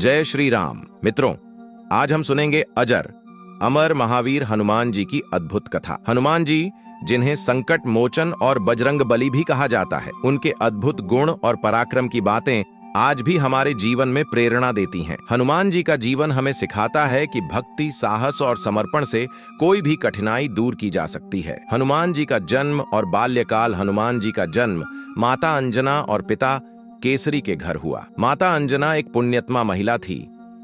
जय श्री राम। मित्रों, आज हम सुनेंगे अजर अमर महावीर हनुमान जी की अद्भुत कथा। हनुमान जी, जिन्हें संकट मोचन और बजरंग बली भी कहा जाता है, उनके अद्भुत गुण और पराक्रम की बातें आज भी हमारे जीवन में प्रेरणा देती हैं। हनुमान जी का जीवन हमें सिखाता है कि भक्ति, साहस और समर्पण से कोई भी कठिनाई दूर की जा सकती है। हनुमान जी का जन्म और बाल्यकाल। हनुमान जी का जन्म माता अंजना और पिता केसरी के घर हुआ। माता अंजना एक पुण्यात्मा महिला थी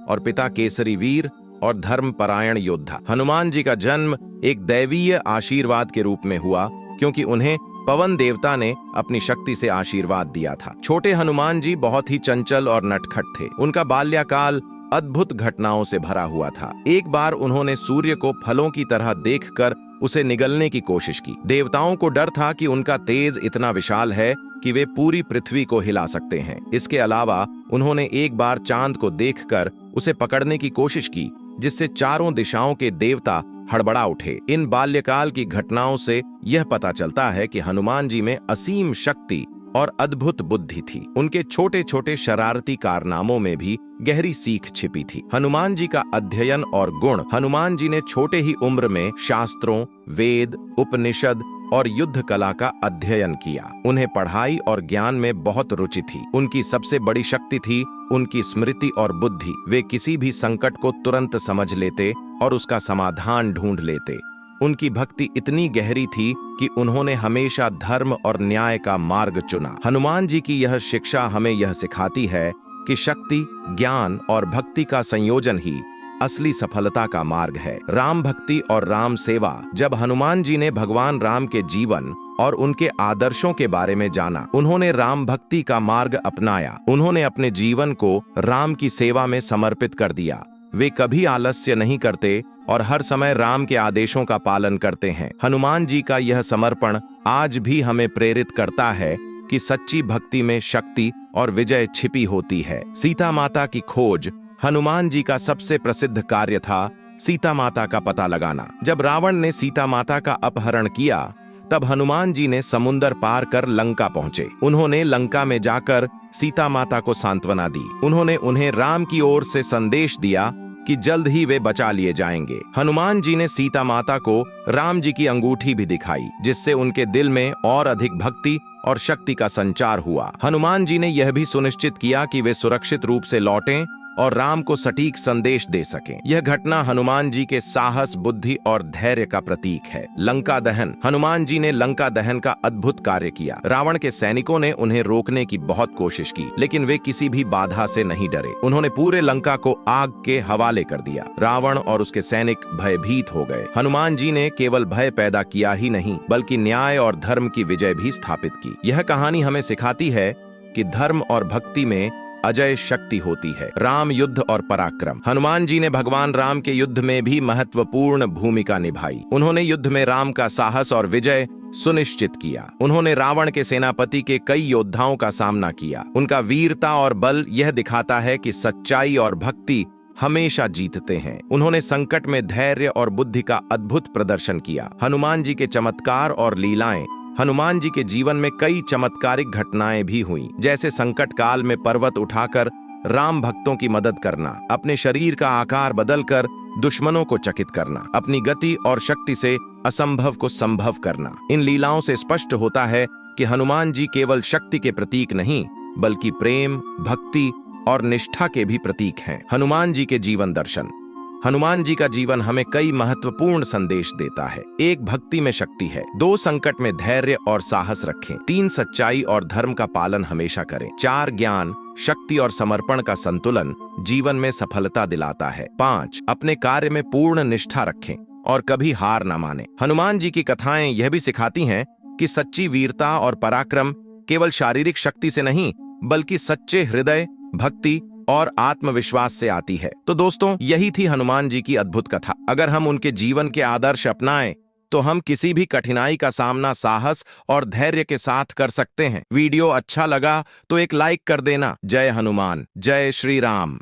और पिता केसरी वीर और धर्मपरायण योद्धा। हनुमान जी का जन्म एक दैवीय आशीर्वाद के रूप में हुआ, क्योंकि उन्हें पवन देवता ने अपनी शक्ति से आशीर्वाद दिया था। छोटे हनुमान जी बहुत ही चंचल और नटखट थे। उनका बाल्यकाल अद्भुत घटनाओं से भरा हुआ था। एक बार उन्होंने सूर्य को फलों की तरह देखकर उसे निगलने की कोशिश की। देवताओं को डर था कि उनका तेज इतना विशाल है कि वे पूरी पृथ्वी को हिला सकते हैं। इसके अलावा उन्होंने एक बार चांद को देखकर उसे पकड़ने की कोशिश की, जिससे चारों दिशाओं के देवता हड़बड़ा उठे। इन बाल्यकाल की घटनाओं से यह पता चलता है कि हनुमान जी में असीम शक्ति और अद्भुत बुद्धि थी। उनके छोटे छोटे शरारती कारनामों में भी गहरी सीख छिपी थी। हनुमान जी का अध्ययन और गुण। हनुमान जी ने छोटे ही उम्र में शास्त्रों, वेद, उपनिषद और युद्ध कला का अध्ययन किया। उन्हें पढ़ाई और ज्ञान में बहुत रुचि थी। उनकी सबसे बड़ी शक्ति थी उनकी स्मृति और बुद्धि। वे किसी भी संकट को तुरंत समझ लेते और उसका समाधान ढूंढ लेते। उनकी भक्ति इतनी गहरी थी कि उन्होंने हमेशा धर्म और न्याय का मार्ग चुना। हनुमान जी की यह शिक्षा हमें यह सिखाती है कि शक्ति, ज्ञान और भक्ति का संयोजन ही असली सफलता का मार्ग है। राम भक्ति और राम सेवा। जब हनुमान जी ने भगवान राम के जीवन और उनके आदर्शों के बारे में जाना, उन्होंने राम भक्ति का मार्ग अपनाया। उन्होंने अपने जीवन को राम की सेवा में समर्पित कर दिया। वे कभी आलस्य नहीं करते और हर समय राम के आदेशों का पालन करते हैं। हनुमान जी का यह समर्पण आज भी हमें प्रेरित करता है कि सच्ची भक्ति में शक्ति और विजय छिपी होती है। सीता माता की खोज। हनुमान जी का सबसे प्रसिद्ध कार्य था सीता माता का पता लगाना। जब रावण ने सीता माता का अपहरण किया, तब हनुमान जी ने समुंदर पार कर लंका पहुंचे। उन्होंने लंका में जाकर सीता माता को सांत्वना दी। उन्होंने उन्हें राम की ओर से संदेश दिया कि जल्द ही वे बचा लिए जाएंगे। हनुमान जी ने सीता माता को राम जी की अंगूठी भी दिखाई, जिससे उनके दिल में और अधिक भक्ति और शक्ति का संचार हुआ। हनुमान जी ने यह भी सुनिश्चित किया कि वे सुरक्षित रूप से लौटें और राम को सटीक संदेश दे सकें। यह घटना हनुमान जी के साहस, बुद्धि और धैर्य का प्रतीक है। लंका दहन। हनुमान जी ने लंका दहन का अद्भुत कार्य किया। रावण के सैनिकों ने उन्हें रोकने की बहुत कोशिश की, लेकिन वे किसी भी बाधा से नहीं डरे। उन्होंने पूरे लंका को आग के हवाले कर दिया। रावण और उसके सैनिक भयभीत हो गए। हनुमान जी ने केवल भय पैदा किया ही नहीं, बल्कि न्याय और धर्म की विजय भी स्थापित की। यह कहानी हमें सिखाती है कि धर्म और भक्ति में अजय शक्ति होती है। राम, युद्ध और पराक्रम। हनुमान जी ने भगवान राम के युद्ध में भी महत्वपूर्ण भूमिका निभाई। उन्होंने युद्ध में राम का साहस और विजय सुनिश्चित किया। उन्होंने रावण के सेनापति के कई योद्धाओं का सामना किया। उनका वीरता और बल यह दिखाता है कि सच्चाई और भक्ति हमेशा जीतते हैं। उन्होंने संकट में धैर्य और बुद्धि का अद्भुत प्रदर्शन किया। हनुमान जी के चमत्कार और लीलाएं। हनुमान जी के जीवन में कई चमत्कारिक घटनाएं भी हुईं, जैसे संकट काल में पर्वत उठाकर राम भक्तों की मदद करना, अपने शरीर का आकार बदलकर दुश्मनों को चकित करना, अपनी गति और शक्ति से असंभव को संभव करना। इन लीलाओं से स्पष्ट होता है कि हनुमान जी केवल शक्ति के प्रतीक नहीं, बल्कि प्रेम, भक्ति और निष्ठा के भी प्रतीक हैं। हनुमान जी के जीवन दर्शन। हनुमान जी का जीवन हमें कई महत्वपूर्ण संदेश देता है। 1. भक्ति में शक्ति है। 2. संकट में धैर्य और साहस रखें। 3. सच्चाई और धर्म का पालन हमेशा करें। 4. ज्ञान, शक्ति और समर्पण का संतुलन जीवन में सफलता दिलाता है। 5. अपने कार्य में पूर्ण निष्ठा रखें और कभी हार न माने। हनुमान जी की कथाएं यह भी सिखाती हैं कि सच्ची वीरता और पराक्रम केवल शारीरिक शक्ति से नहीं, बल्कि सच्चे हृदय, भक्ति और आत्मविश्वास से आती है। तो दोस्तों, यही थी हनुमान जी की अद्भुत कथा। अगर हम उनके जीवन के आदर्श अपनाएं, तो हम किसी भी कठिनाई का सामना साहस और धैर्य के साथ कर सकते हैं। वीडियो अच्छा लगा तो एक लाइक कर देना। जय हनुमान, जय श्री राम।